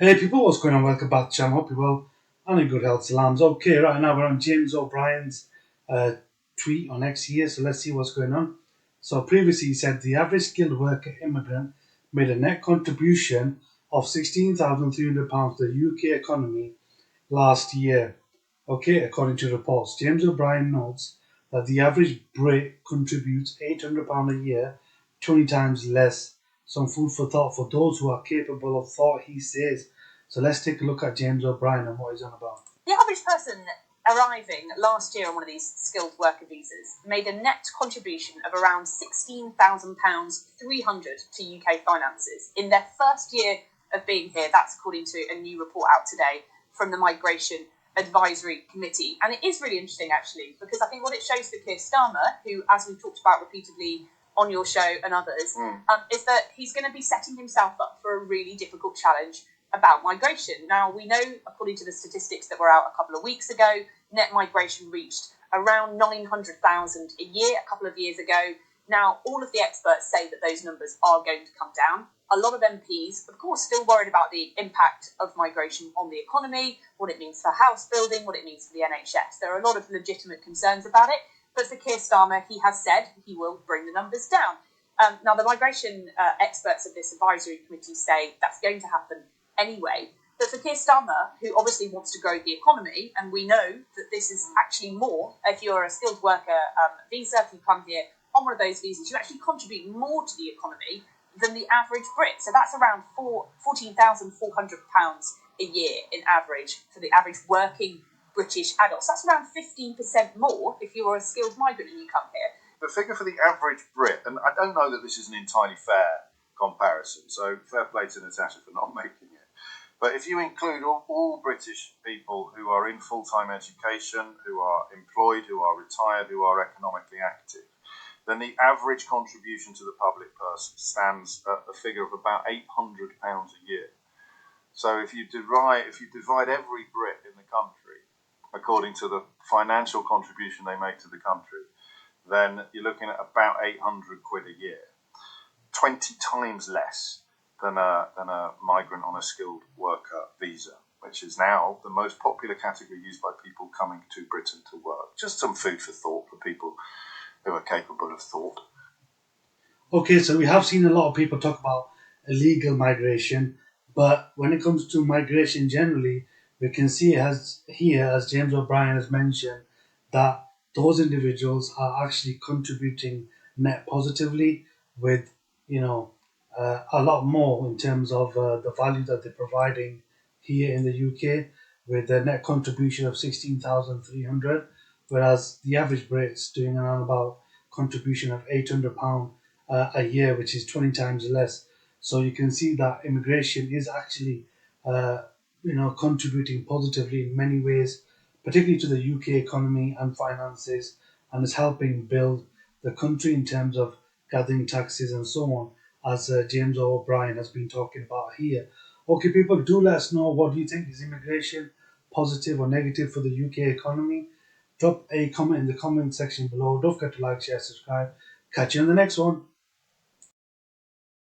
Hey people, what's going on? Welcome back to the channel. Hope you're well. I'm in good health. Salams. Okay, right now we're on James O'Brien's tweet on X here, so let's see what's going on. So previously he said the average skilled worker immigrant made a net contribution of £16,300 to the UK economy last year. Okay, according to reports. James O'Brien notes that the average Brit contributes £800 a year, 20 times less. Some food for thought for those who are capable of thought, he says. So let's take a look at James O'Brien and what he's on about. The average person arriving last year on one of these skilled worker visas made a net contribution of around £16,000 to UK finances in their first year of being here. That's according to a new report out today from the Migration Advisory Committee. And it is really interesting, actually, because I think what it shows for Keir Starmer, who, as we've talked about repeatedly on your show and others, is that he's going to be setting himself up for a really difficult challenge about migration. Now, we know, according to the statistics that were out a couple of weeks ago, net migration reached around 900,000 a year a couple of years ago. Now, all of the experts say that those numbers are going to come down. A lot of MPs, of course, still worried about the impact of migration on the economy, what it means for house building, what it means for the NHS. There are a lot of legitimate concerns about it. But for Keir Starmer, he has said he will bring the numbers down. Now, the migration experts of this advisory committee say that's going to happen anyway. But for Keir Starmer, who obviously wants to grow the economy, and we know that this is actually more, if you're a skilled worker visa, if you come here on one of those visas, you actually contribute more to the economy than the average Brit. So that's around £14,400 a year in average for the average working British adult. So that's around 15% more if you're a skilled migrant and you come here. The figure for the average Brit, and I don't know that this is an entirely fair comparison, so fair play to Natasha for not making it. But if you include all British people who are in full-time education, who are employed, who are retired, who are economically active, then the average contribution to the public purse stands at a figure of about £800 a year. So if you divide every Brit in the country according to the financial contribution they make to the country, then you're looking at about 800 quid a year, 20 times less than a migrant on a skilled worker visa, which is now the most popular category used by people coming to Britain to work. Just some food for thought for people who are capable of thought. Okay, so we have seen a lot of people talk about illegal migration, but when it comes to migration generally, we can see as James O'Brien has mentioned, that those individuals are actually contributing net positively with, a lot more in terms of the value that they're providing here in the UK with a net contribution of 16,300, whereas the average Brit's doing around about contribution of £800 a year, which is 20 times less. So you can see that immigration is actually, contributing positively in many ways, particularly to the UK economy and finances, and is helping build the country in terms of gathering taxes and so on, as James O'Brien has been talking about here. Okay, people, do let us know, what do you think? Is immigration positive or negative for the UK economy? Drop a comment in the comment section below. Don't forget to like, share, subscribe. Catch you in the next one.